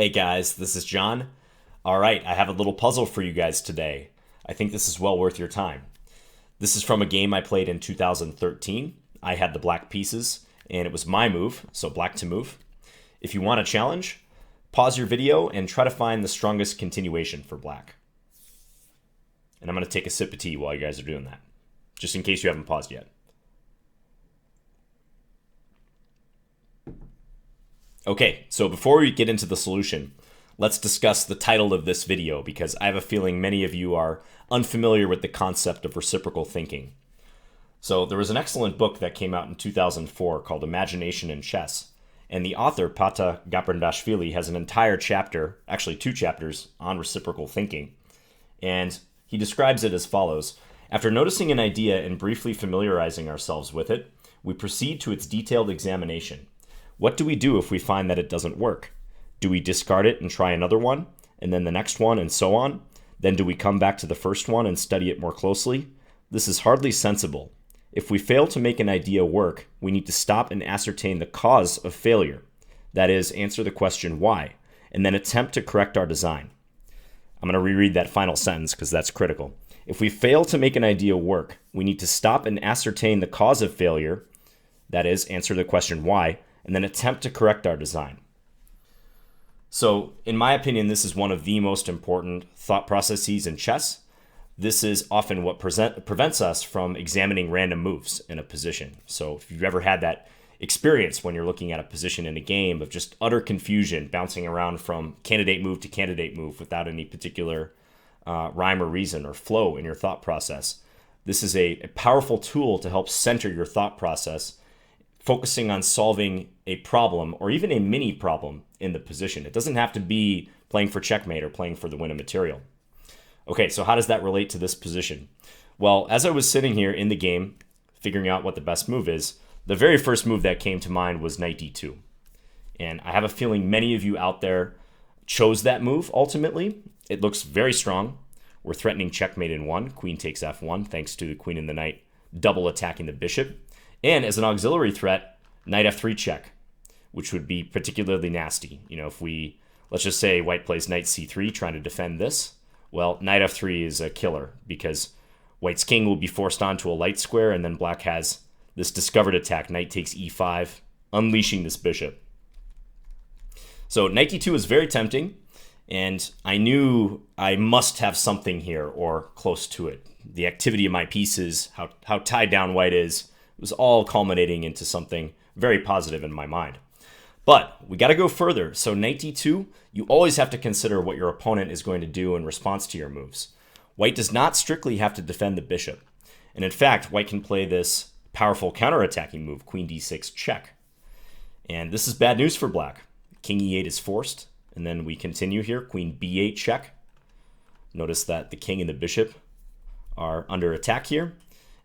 Hey guys, this is John. All right, I have a little puzzle for you guys today. I think this is well worth your time. This is from a game I played in 2013. I had the black pieces, and it was my move, so black to move. If you want a challenge, pause your video and try to find the strongest continuation for black. And I'm going to take a sip of tea while you guys are doing that, just in case you haven't paused yet. Okay, so before we get into the solution, let's discuss the title of this video because I have a feeling many of you are unfamiliar with the concept of reciprocal thinking. So there was an excellent book that came out in 2004 called Imagination in Chess, and the author, Paata Gaprindasvhili, has an entire chapter, actually 2 chapters, on reciprocal thinking. And he describes it as follows. After noticing an idea and briefly familiarizing ourselves with it, we proceed to its detailed examination. What do we do if we find that it doesn't work? Do we discard it and try another one, and then the next one, and so on? Then do we come back to the first one and study it more closely? This is hardly sensible. If we fail to make an idea work, we need to stop and ascertain the cause of failure. That is, answer the question why, and then attempt to correct our design. I'm going to reread that final sentence because that's critical. If we fail to make an idea work, we need to stop and ascertain the cause of failure. That is, answer the question why, and then attempt to correct our design. So, in my opinion, this is one of the most important thought processes in chess. This is often what prevents us from examining random moves in a position. So, if you've ever had that experience when you're looking at a position in a game of just utter confusion, bouncing around from candidate move to candidate move without any particular rhyme or reason or flow in your thought process, this is a powerful tool to help center your thought process, focusing on solving a problem or even a mini problem in the position. It doesn't have to be playing for checkmate or playing for the win of material. Okay, so how does that relate to this position? Well, as I was sitting here in the game, figuring out what the best move is, the very first move that came to mind was knight d2. And I have a feeling many of you out there chose that move ultimately. It looks very strong. We're threatening checkmate in 1. Queen takes f1, thanks to the queen and the knight double attacking the bishop. And as an auxiliary threat, knight f3 check, which would be particularly nasty. You know, if let's just say white plays knight c3 trying to defend this, well, knight f3 is a killer because white's king will be forced onto a light square, and then black has this discovered attack, knight takes e5, unleashing this bishop. So knight d2 is very tempting, and I knew I must have something here or close to it. The activity of my pieces, how tied down white is, was all culminating into something very positive in my mind. But we got to go further. So knight d2, you always have to consider what your opponent is going to do in response to your moves. White does not strictly have to defend the bishop. And in fact, white can play this powerful counterattacking move, queen d6 check. And this is bad news for black. King e8 is forced. And then we continue here, queen b8 check. Notice that the king and the bishop are under attack here.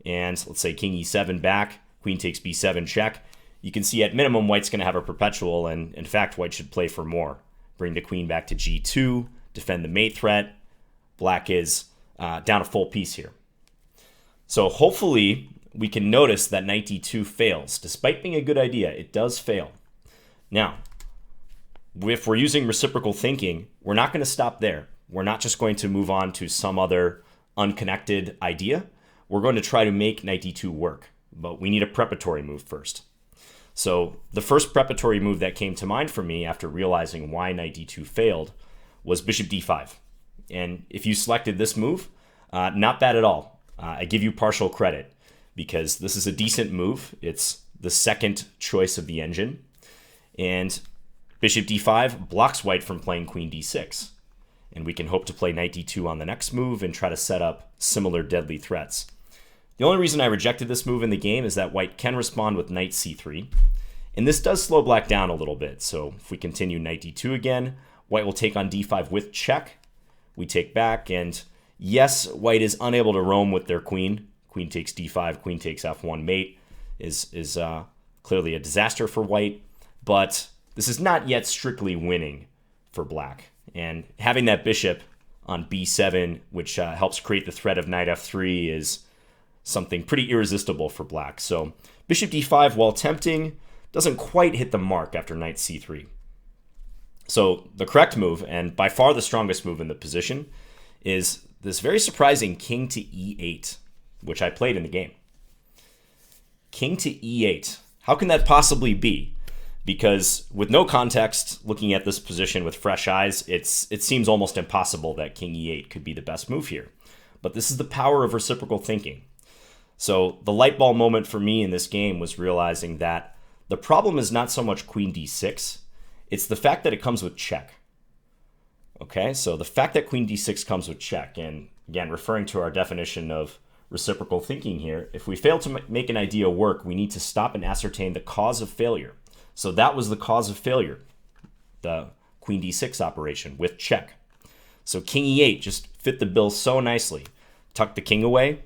And let's say king e7 back, queen takes b7 check. You can see at minimum white's going to have a perpetual, and in fact white should play for more. Bring the queen back to g2, defend the mate threat. Black is down a full piece here. So hopefully we can notice that knight d2 fails. Despite being a good idea, it does fail. Now, if we're using reciprocal thinking, we're not going to stop there. We're not just going to move on to some other unconnected idea. We're going to try to make knight d2 work, but we need a preparatory move first. So the first preparatory move that came to mind for me after realizing why knight d2 failed was bishop d5. And if you selected this move, not bad at all. I give you partial credit because this is a decent move. It's the second choice of the engine. And bishop d5 blocks white from playing queen d6. And we can hope to play knight d2 on the next move and try to set up similar deadly threats. The only reason I rejected this move in the game is that white can respond with knight c3. And this does slow black down a little bit. So if we continue knight d2 again, white will take on d5 with check. We take back, and yes, white is unable to roam with their queen. Queen takes d5, queen takes f1 mate is clearly a disaster for white. But this is not yet strictly winning for black. And having that bishop on b7, which helps create the threat of knight f3, is something pretty irresistible for black. So bishop d5, while tempting, doesn't quite hit the mark after knight c3. So the correct move, and by far the strongest move in the position, is this very surprising king to e8, which I played in the game. King to e8. How can that possibly be? Because with no context, looking at this position with fresh eyes, it seems almost impossible that king e8 could be the best move here. But this is the power of reciprocal thinking. So the light bulb moment for me in this game was realizing that the problem is not so much queen d6, it's the fact that it comes with check. Okay, so the fact that queen d6 comes with check, and again, referring to our definition of reciprocal thinking here, if we fail to make an idea work, we need to stop and ascertain the cause of failure. So that was the cause of failure, the queen d6 operation with check. So king e8 just fit the bill so nicely. Tuck the king away,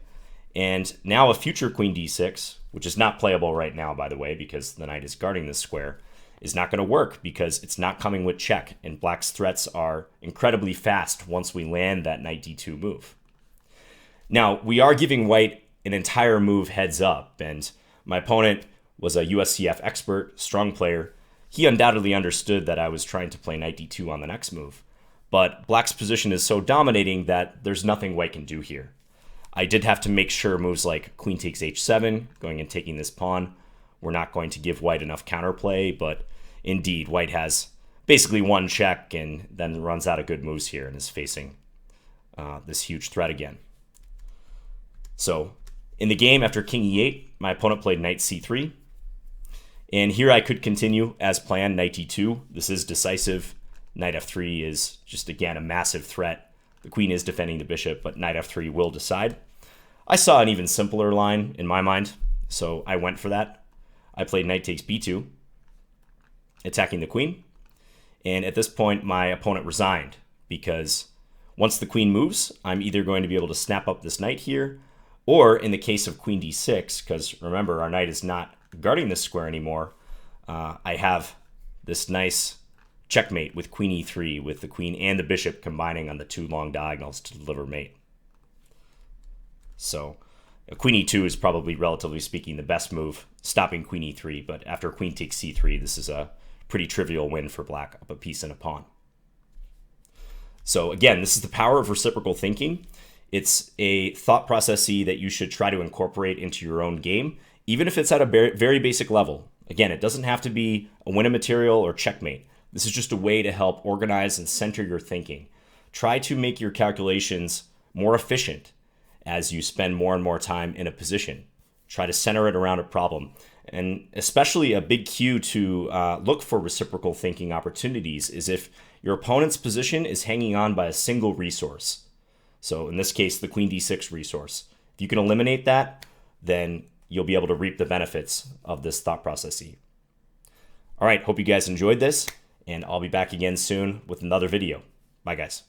and now a future queen d6, which is not playable right now, by the way, because the knight is guarding this square, is not going to work because it's not coming with check, and black's threats are incredibly fast once we land that knight d2 move. Now, we are giving white an entire move heads up, and my opponent was a USCF expert, strong player. He undoubtedly understood that I was trying to play knight d2 on the next move, but black's position is so dominating that there's nothing white can do here. I did have to make sure moves like queen takes h7, going and taking this pawn, were not going to give white enough counterplay, but indeed, white has basically one check and then runs out of good moves here and is facing this huge threat again. So in the game, after king e8, my opponent played knight c3. And here I could continue as planned, knight d2. This is decisive. Knight f3 is just, again, a massive threat. The queen is defending the bishop, but knight f3 will decide. I saw an even simpler line in my mind, so I went for that. I played knight takes b2, attacking the queen. And at this point, my opponent resigned, because once the queen moves, I'm either going to be able to snap up this knight here, or in the case of queen d6, because remember, our knight is not guarding this square anymore, I have this nice checkmate with queen e3, with the queen and the bishop combining on the two long diagonals to deliver mate. So queen e2 is probably, relatively speaking, the best move, stopping queen e3, but after queen takes c3, this is a pretty trivial win for black, up a piece and a pawn. So again, this is the power of reciprocal thinking. It's a thought process that you should try to incorporate into your own game, even if it's at a very basic level. Again, it doesn't have to be a win a material or checkmate. This is just a way to help organize and center your thinking. Try to make your calculations more efficient as you spend more and more time in a position. Try to center it around a problem. And especially a big cue to look for reciprocal thinking opportunities is if your opponent's position is hanging on by a single resource. So in this case, the queen d6 resource. If you can eliminate that, then you'll be able to reap the benefits of this thought process. All right, hope you guys enjoyed this, and I'll be back again soon with another video. Bye, guys.